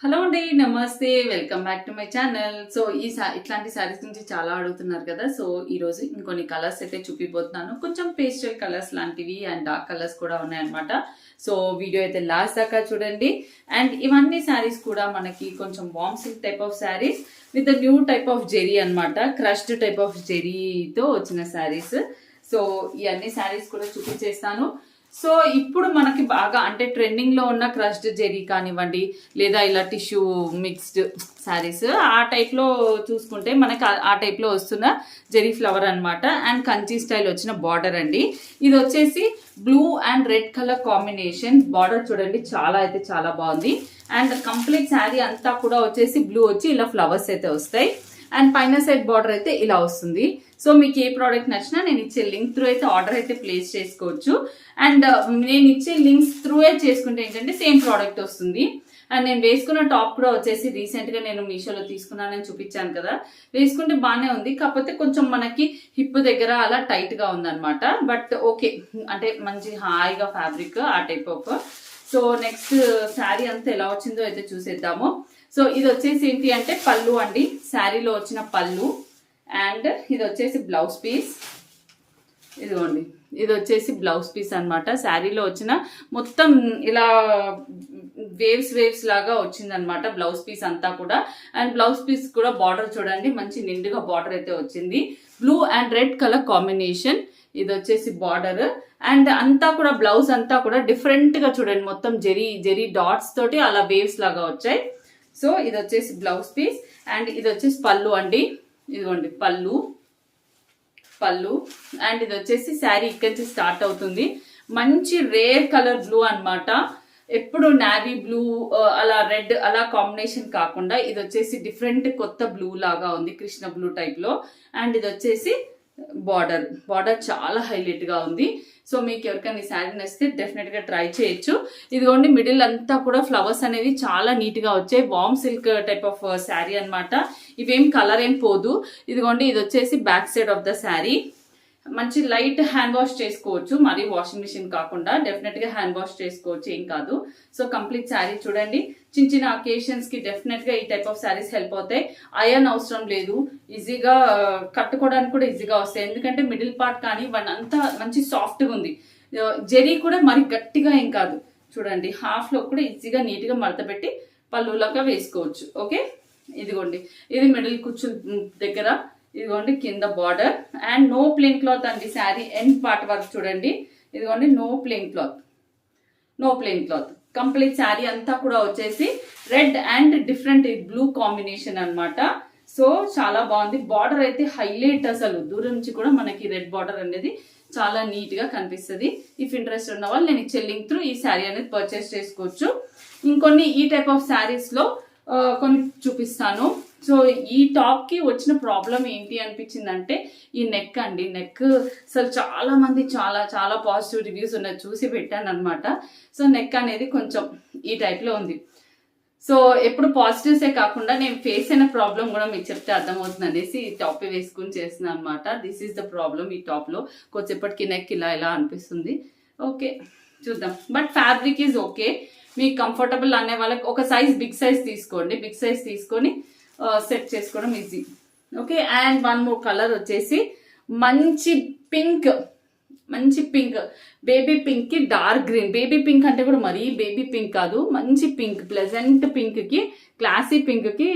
Hello అండి, నమస్తే, welcome back to my channel. So ఇట్లాంటి శారీస్ నుంచి చాలా అడుగుతున్నారు కదా. సో ఈ రోజు ఇంకొన్ని కలర్స్ అయితే చూపిపోతున్నాను. కొంచెం పేస్టల్ కలర్స్ లాంటివి అండ్ డార్క్ కలర్స్ కూడా ఉన్నాయన్నమాట. సో వీడియో అయితే లాస్ట్ దాకా చూడండి. అండ్ ఇవన్నీ శారీస్ కూడా మనకి కొంచెం వామ్ silk type of saris with new type of zari అనమాట. క్రష్డ్ టైప్ ఆఫ్ జెరీతో వచ్చిన శారీస్. సో ఈ అన్ని శారీస్ కూడా చూపించేస్తాను. సో ఇప్పుడు మనకి బాగా అంటే ట్రెండింగ్ లో ఉన్న క్రష్డ్ జెరీ కానివ్వండి, లేదా ఇలా టిష్యూ మిక్స్డ్ శారీస్ ఆ టైప్ లో చూసుకుంటే మనకి ఆ టైప్ లో వస్తున్న జెరీ ఫ్లవర్ అనమాట. అండ్ కంచి స్టైల్ వచ్చిన బార్డర్ అండి. ఇది వచ్చేసి blue and red colour combination. Border చూడండి, చాలా అయితే చాలా బాగుంది. అండ్ కంప్లీట్ శారీ అంతా కూడా వచ్చేసి బ్లూ వచ్చి ఇలా ఫ్లవర్స్ అయితే వస్తాయి. అండ్ పైన సైడ్ బార్డర్ అయితే ఇలా వస్తుంది. సో మీకు ఏ ప్రోడక్ట్ నచ్చినా నేను ఇచ్చే లింక్ త్రూ అయితే ఆర్డర్ అయితే ప్లేస్ చేసుకోవచ్చు. అండ్ నేను ఇచ్చే లింక్స్ త్రూ చేసుకుంటే ఏంటంటే సేమ్ ప్రోడక్ట్ వస్తుంది. అండ్ నేను వేసుకున్న టాప్ కూడా వచ్చేసి రీసెంట్ గా నేను మీషోలో తీసుకున్నానని చూపించాను కదా. వేసుకుంటే బాగానే ఉంది, కాకపోతే కొంచెం మనకి హిప్ దగ్గర అలా టైట్ గా ఉందన్నమాట. బట్ ఓకే, అంటే మంచి హాయిగా ఫ్యాబ్రిక్ ఆ type of. So next sari అంతా ఎలా వచ్చిందో అయితే చూసేద్దాము. సో ఇది వచ్చేసి ఏంటి అంటే పళ్ళు అండి, శారీలో వచ్చిన పళ్ళు. అండ్ ఇది వచ్చేసి బ్లౌజ్ పీస్. ఇదిగోండి, ఇది వచ్చేసి బ్లౌజ్ పీస్ అనమాట. శారీలో వచ్చిన మొత్తం ఇలా వేవ్స్ లాగా వచ్చిందనమాట బ్లౌజ్ పీస్ అంతా కూడా. అండ్ బ్లౌజ్ పీస్ కూడా బార్డర్ చూడండి, మంచి నిండుగా బార్డర్ అయితే వచ్చింది. Blue and red colour combination. ఇది వచ్చేసి బార్డర్. అండ్ అంతా కూడా బ్లౌజ్ అంతా కూడా డిఫరెంట్ గా చూడండి, మొత్తం జెరీ డాట్స్ తోటి అలా వేవ్స్ లాగా వచ్చాయి. సో ఇది వచ్చేసి బ్లౌజ్ పీస్. అండ్ ఇది వచ్చేసి పళ్ళు అండి. ఇదిగోండి పళ్ళు. అండ్ ఇది వచ్చేసి శారీ ఇక్కడి నుంచి స్టార్ట్ అవుతుంది. మంచి రేర్ కలర్ బ్లూ అనమాట. ఎప్పుడు నావీ బ్లూ అలా రెడ్ అలా కాంబినేషన్ కాకుండా ఇది వచ్చేసి డిఫరెంట్ కొత్త బ్లూ లాగా ఉంది, కృష్ణ బ్లూ టైప్ లో. అండ్ ఇది వచ్చేసి బార్డర్ చాలా హైలైట్ గా ఉంది. సో మీకు ఎవరికైనా ఈ శారీ నచ్చితే డెఫినెట్ గా ట్రై చేయొచ్చు. ఇదిగోండి మిడిల్ అంతా కూడా ఫ్లవర్స్ అనేవి చాలా నీట్ గా వచ్చాయి. వామ్ సిల్క్ టైప్ ఆఫ్ శారీ అనమాట. ఇవేం కలర్ ఏం పోదు. ఇదిగోండి ఇది వచ్చేసి back side of the sari. మంచి లైట్ హ్యాండ్ వాష్ చేసుకోవచ్చు, మరి వాషింగ్ మిషన్ కాకుండా డెఫినెట్ గా హ్యాండ్ వాష్ చేసుకోవచ్చు, ఏం కాదు. సో కంప్లీట్ శారీ చూడండి. చిన్న అకేషన్స్ కి డెఫినెట్ గా ఈ టైప్ ఆఫ్ శారీస్ హెల్ప్ అవుతాయి. అయర్న్ అవసరం లేదు, ఈజీగా కట్టుకోవడానికి కూడా ఈజీగా వస్తాయి. ఎందుకంటే మిడిల్ పార్ట్ కానీ వన్ అంతా మంచి సాఫ్ట్ గా ఉంది. జెరీ కూడా మరి గట్టిగా ఏం కాదు. చూడండి హాఫ్ లో కూడా ఈజీగా నీట్ గా మడత పెట్టి పళ్ళులాగా వేసుకోవచ్చు. ఓకే, ఇదిగోండి ఇది మిడిల్ కుచ్చు దగ్గర. ఇదిగోండి కింద border. And no plain cloth అండి శారీ ఎండ్ పార్ట్ వరకు చూడండి. ఇదిగోండి నో ప్లెయిన్ క్లాత్. కంప్లీట్ శారీ అంతా కూడా వచ్చేసి red and different blue combination అన్నమాట. సో చాలా బాగుంది. బార్డర్ అయితే హైలైట్, అసలు దూరం నుంచి కూడా మనకి రెడ్ బార్డర్ అనేది చాలా నీట్ గా కనిపిస్తుంది. ఇఫ్ ఇంట్రెస్ట్ ఉన్న వాళ్ళు నేను ఇచ్చే లింక్ త్రూ ఈ శారీ అనేది పర్చేస్ చేసుకోవచ్చు. ఇంకొన్ని ఈ టైప్ ఆఫ్ శారీస్ లో కొన్ని చూపిస్తాను. సో ఈ టాప్ కి వచ్చిన ప్రాబ్లం ఏంటి అనిపించిందంటే ఈ నెక్ అండి. నెక్ అసలు చాలా మంది చాలా పాజిటివ్ రివ్యూస్ ఉన్నాయి, చూసి పెట్టాను అనమాట. సో నెక్ అనేది కొంచెం ఈ టైప్ లో ఉంది. సో ఎప్పుడు పాజిటివ్సే కాకుండా నేను ఫేస్ అయిన ప్రాబ్లం కూడా మీకు చెప్తే అర్థమవుతుంది అనేసి ఈ టాప్ వేసుకుని చేస్తున్నాను అనమాట. This is the problem. ఈ టాప్ లో కొద్దిసేపటికి నెక్ ఇలా అనిపిస్తుంది. ఓకే చూద్దాం. But fabric is okay. మీకు కంఫర్టబుల్ అనే వాళ్ళకి ఒక బిగ్ సైజ్ తీసుకోండి. బిగ్ సైజ్ తీసుకొని సెట్ చేసుకోవడం easy. Okay, and one more colour వచ్చేసి మంచి పింక్. బేబీ పింక్ కి డార్క్ గ్రీన్. బేబీ పింక్ అంటే కూడా మరీ బేబీ పింక్ కాదు, మంచి పింక్, ప్లెజెంట్ పింక్ కి క్లాసీ పింక్ కి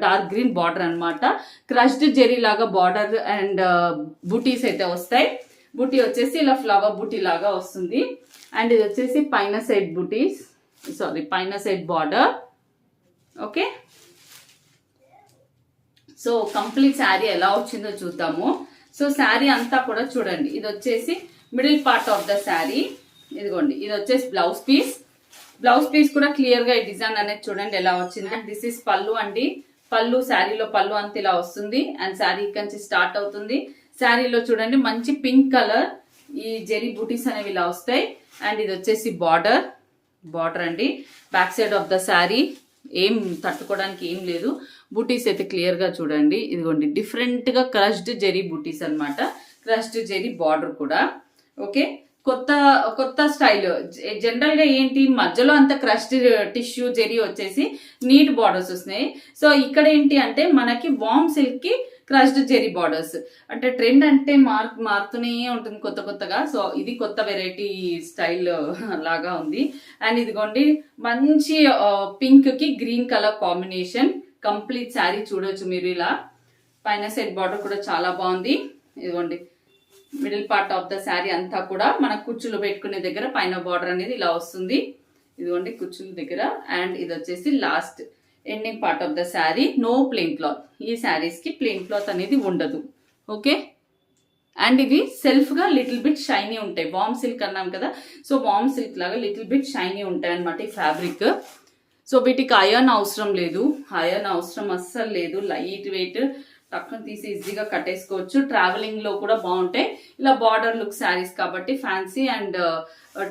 డార్క్ గ్రీన్ బార్డర్ అనమాట. క్రష్డ్ జెరీ లాగా బార్డర్ అండ్ బూటీస్ అయితే వస్తాయి. బూటీ వచ్చేసి ఇలా ఫ్లవర్ బూటీ లాగా వస్తుంది. అండ్ ఇది వచ్చేసి పైన side border. Okay, so complete sari ఎలా వచ్చిందో చూద్దాము. సో శారీ అంతా కూడా చూడండి, ఇది వచ్చేసి middle part of the sari. ఇదిగోండి ఇది వచ్చేసి బ్లౌజ్ పీస్ కూడా క్లియర్ గా ఈ డిజైన్ అనేది చూడండి ఎలా వచ్చింది. అండ్ దిస్ ఇస్ పళ్ళు అండి. శారీలో పళ్ళు అంత ఇలా వస్తుంది. అండ్ శారీ ఇక్కడ నుంచి స్టార్ట్ అవుతుంది. శారీలో చూడండి మంచి పింక్ కలర్ ఈ జెరీ బూటీస్ అనేవి ఇలా వస్తాయి. అండ్ ఇది వచ్చేసి బార్డర్ అండి. Back side of the sari ఏం తట్టుకోవడానికి ఏం లేదు. బూటీస్ అయితే క్లియర్ గా చూడండి. ఇదిగోండి డిఫరెంట్ గా క్రష్డ్ జెరీ బూటీస్ అనమాట. క్రష్డ్ జెరీ బార్డర్ కూడా. ఓకే, కొత్త కొత్త స్టైల్. జనరల్ గా ఏంటి మధ్యలో అంత క్రష్డ్ టిష్యూ జెరీ వచ్చేసి నీట్ బార్డర్స్ వస్తున్నాయి. సో ఇక్కడ ఏంటి అంటే మనకి వామ్ సిల్క్ కి క్రష్డ్ జెరీ బార్డర్స్. అంటే ట్రెండ్ అంటే మారుతూనే ఉంటుంది కొత్త కొత్తగా. సో ఇది కొత్త వెరైటీ స్టైల్ లాగా ఉంది. అండ్ ఇదిగోండి మంచి పింక్ కి green colour combination. Complete sari చూడొచ్చు మీరు ఇలా. పైన సెట్ బార్డర్ కూడా చాలా బాగుంది. ఇదిగోండి middle part of the sari అంతా కూడా మన కుచ్చులు పెట్టుకునే దగ్గర పైన బార్డర్ అనేది ఇలా వస్తుంది. ఇదిగోండి కుచ్చుల దగ్గర. అండ్ ఇది వచ్చేసి last ending part of the sari. No plain cloth. ఈ శారీస్ కి ప్లెయిన్ క్లాత్ అనేది ఉండదు. ఓకే. అండ్ ఇవి సెల్ఫ్ గా లిటిల్ బిట్ షైనీ ఉంటాయి. వామ్ సిల్క్ అన్నాం కదా, సో వామ్ సిల్క్ లాగా లిటిల్ బిట్ షైనీ ఉంటాయి అనమాట ఈ ఫ్యాబ్రిక్. సో వీటికి అయర్న్ అవసరం లేదు. అయర్న్ అవసరం అస్సలు లేదు. లైట్ వెయిట్, టక్కున తీసి ఈజీగా కట్టేసుకోవచ్చు. ట్రావెలింగ్ లో కూడా బాగుంటాయి. ఇలా బార్డర్ లుక్ శారీస్ కాబట్టి ఫ్యాన్సీ అండ్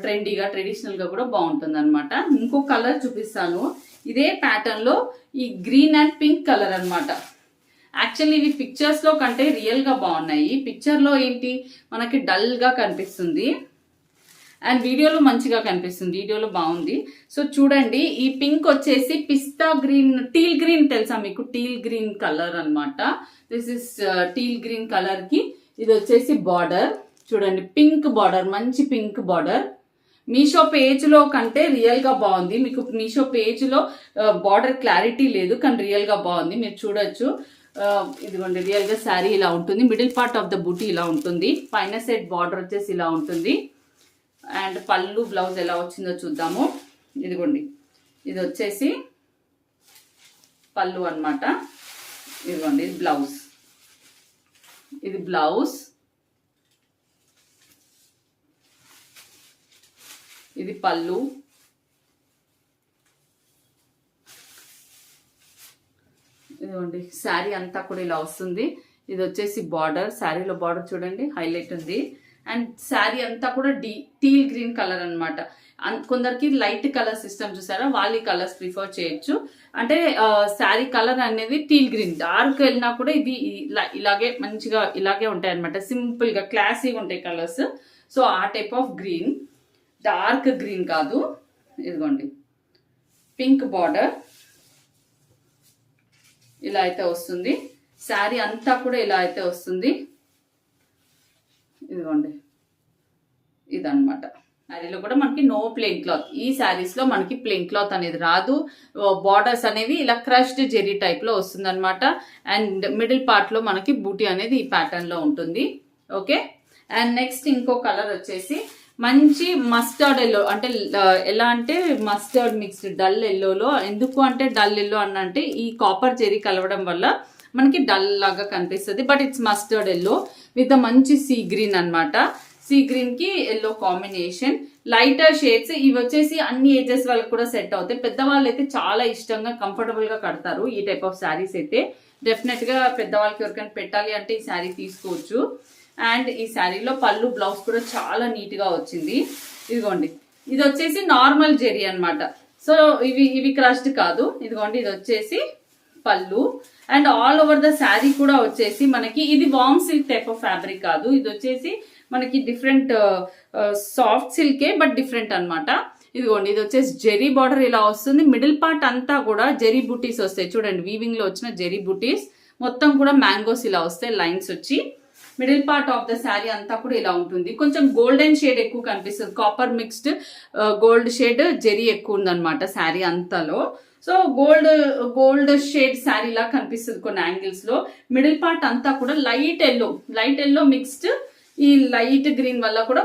ట్రెండీగా ట్రెడిషనల్ గా కూడా బాగుంటుంది అనమాట. ఇంకో కలర్ చూపిస్తాను. ఇదే ప్యాటర్న్ లో ఈ గ్రీన్ అండ్ పింక్ కలర్ అనమాట. యాక్చువల్లీ ఇవి పిక్చర్స్ లో కంటే రియల్ గా బాగున్నాయి. పిక్చర్ లో ఏంటి మనకి డల్ గా కనిపిస్తుంది అండ్ వీడియోలో మంచిగా కనిపిస్తుంది. వీడియోలో బాగుంది. సో చూడండి ఈ పింక్ వచ్చేసి పిస్తా గ్రీన్, టీల్ గ్రీన్ తెలుసా మీకు? టీల్ గ్రీన్ కలర్ అనమాట. This is teal green colour కి ఇది వచ్చేసి బార్డర్ చూడండి. పింక్ బార్డర్, మంచి పింక్ బార్డర్. మీషో పేజ్ లో కంటే రియల్ గా బాగుంది. మీకు మీషో పేజ్ లో బార్డర్ క్లారిటీ లేదు, కానీ రియల్ గా బాగుంది. మీరు చూడొచ్చు. ఇదిగోండి రియల్ గా శారీ ఇలా ఉంటుంది. మిడిల్ పార్ట్ ఆఫ్ ద బూటీ ఇలా ఉంటుంది. పైన సెట్ బార్డర్ వచ్చేసి ఇలా ఉంటుంది. అండ్ పళ్ళు బ్లౌజ్ ఎలా వచ్చిందో చూద్దాము. ఇదిగోండి ఇది వచ్చేసి పళ్ళు అన్నమాట. ఇదిగోండి ఇది బ్లౌజ్. ఇది బ్లౌజ్, ఇది పళ్ళు. ఇదిగోండి శారీ అంతా కూడా ఇలా వస్తుంది. ఇది వచ్చేసి బార్డర్. శారీలో బార్డర్ చూడండి హైలైట్ ఉంది. అండ్ శారీ అంతా కూడా టీల్ గ్రీన్ కలర్ అనమాట. కొందరికి లైట్ కలర్ సిస్టమ్ చూసారా, వాళ్ళు కలర్స్ ప్రిఫర్ చేయొచ్చు. అంటే శారీ కలర్ అనేది టీల్ గ్రీన్. డార్క్ వెళ్ళినా కూడా ఇది ఇలాగే మంచిగా ఇలాగే ఉంటాయి అనమాట. సింపుల్ గా క్లాసీగా ఉంటాయి కలర్స్. సో ఆ type of green, dark green కాదు. ఇదిగోండి పింక్ బార్డర్ ఇలా అయితే వస్తుంది. శారీ అంతా కూడా ఇలా అయితే వస్తుంది. ఇదిగోండి ఇదన్నమాట. శారీలో కూడా మనకి నో ప్లెయిన్ క్లాత్. ఈ శారీస్ లో మనకి ప్లెయిన్ క్లాత్ అనేది రాదు. బార్డర్స్ అనేవి ఇలా క్రష్డ్ జెరీ టైప్ లో వస్తుంది అనమాట. అండ్ మిడిల్ పార్ట్ లో మనకి బూటీ అనేది ఈ ప్యాటర్న్ లో ఉంటుంది. ఓకే. అండ్ నెక్స్ట్ ఇంకో కలర్ వచ్చేసి మంచి మస్టర్డ్ ఎల్లో. అంటే ఎలా అంటే మస్టర్డ్ మిక్స్డ్ డల్ ఎల్లోలో. ఎందుకు అంటే డల్ ఎల్లో అంటే ఈ కాపర్ జెరీ కలవడం వల్ల మనకి డల్ లాగా కనిపిస్తుంది. But it's mustard yellow with మంచి సీ గ్రీన్ అనమాట. సీ గ్రీన్ కి ఎల్లో కాంబినేషన్. Lighter shades. ఇవి వచ్చేసి అన్ని ఏజెస్ వాళ్ళకి కూడా సెట్ అవుతాయి. పెద్దవాళ్ళు అయితే చాలా ఇష్టంగా కంఫర్టబుల్ గా కడతారు ఈ టైప్ ఆఫ్ శారీస్ అయితే. డెఫినెట్ గా పెద్దవాళ్ళకి ఎవరికైనా పెట్టాలి అంటే ఈ శారీ తీసుకోవచ్చు. అండ్ ఈ శారీలో పళ్ళు బ్లౌజ్ కూడా చాలా నీట్ గా వచ్చింది. ఇదిగోండి ఇది వచ్చేసి నార్మల్ జెరీ అనమాట. సో ఇవి క్రష్డ్ కాదు. ఇదిగోండి ఇది వచ్చేసి పళ్ళు. And all over the sari కూడా వచ్చేసి మనకి ఇది వామ్ సిల్క్ టైప్ ఆఫ్ ఫ్యాబ్రిక్ కాదు. ఇది వచ్చేసి మనకి డిఫరెంట్ సాఫ్ట్ సిల్కే బట్ డిఫరెంట్ అనమాట. ఇదిగోండి ఇది వచ్చేసి జెరీ బార్డర్ ఇలా వస్తుంది. మిడిల్ పార్ట్ అంతా కూడా జెరీ బూటీస్ వస్తాయి చూడండి. వీవింగ్ లో వచ్చిన జెరీ బూటీస్ మొత్తం కూడా మ్యాంగోస్ ఇలా వస్తాయి లైన్స్ వచ్చి. Middle part of the sari అంతా కూడా ఇలా ఉంటుంది. కొంచెం గోల్డెన్ షేడ్ ఎక్కువ కనిపిస్తుంది. Copper mixed gold shade zari ఎక్కువ ఉందన్నమాట శారీ అంతాలో. సో గోల్డ్ షేడ్ శారీ లా కనిపిస్తుంది కొన్ని యాంగిల్స్ లో. మిడిల్ పార్ట్ అంతా కూడా లైట్ ఎల్లో మిక్స్డ్ ఈ లైట్ గ్రీన్ వల్ల కూడా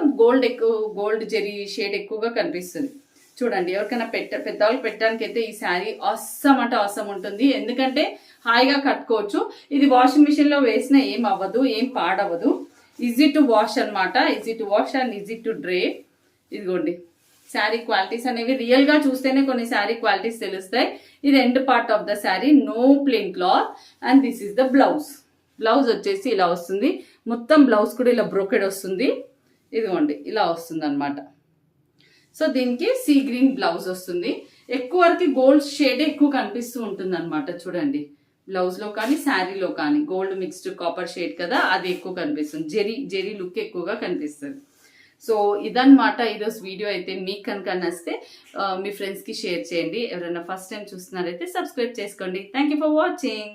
గోల్డ్ జెరీ షేడ్ ఎక్కువగా కనిపిస్తుంది. చూడండి ఎవరికైనా పెద్దవాళ్ళకి పెట్టడానికి అయితే ఈ శారీ అవసరం అంటే అవసరం ఉంటుంది. ఎందుకంటే హాయిగా కట్టుకోవచ్చు. ఇది వాషింగ్ మిషన్ లో వేసినా ఏం అవ్వదు, ఏం పాడవదు. ఈజీ టు వాష్ అనమాట. Easy to wash and easy to dry. ఇదిగోండి శారీ క్వాలిటీస్ అనేవి రియల్ గా చూస్తేనే కొన్ని శారీ క్వాలిటీస్ తెలుస్తాయి. ఇది end part of the sari. No plain cloth. And this is the blouse. Blouse వచ్చేసి ఇలా వస్తుంది. మొత్తం బ్లౌజ్ కూడా ఇలా బ్రోకెడ్ వస్తుంది. ఇదిగోండి ఇలా వస్తుంది అనమాట. సో దీనికి సీ గ్రీన్ బ్లౌజ్ వస్తుంది. ఎక్కువ వరకు గోల్డ్ షేడ్ ఎక్కువ కనిపిస్తూ ఉంటుంది అనమాట. చూడండి బ్లౌజ్ లో కానీ శారీలో కానీ గోల్డ్ మిక్స్డ్ కాపర్ షేడ్ కదా, అది ఎక్కువ కనిపిస్తుంది. జెరీ లుక్ ఎక్కువగా కనిపిస్తుంది. సో ఇదన్నమాట ఈరోజు వీడియో అయితే. మీకు కనుక నచ్చితే మీ ఫ్రెండ్స్కి షేర్ చేయండి. ఎవరైనా ఫస్ట్ టైం చూస్తున్నారైతే సబ్స్క్రైబ్ చేసుకోండి. Thank you for watching.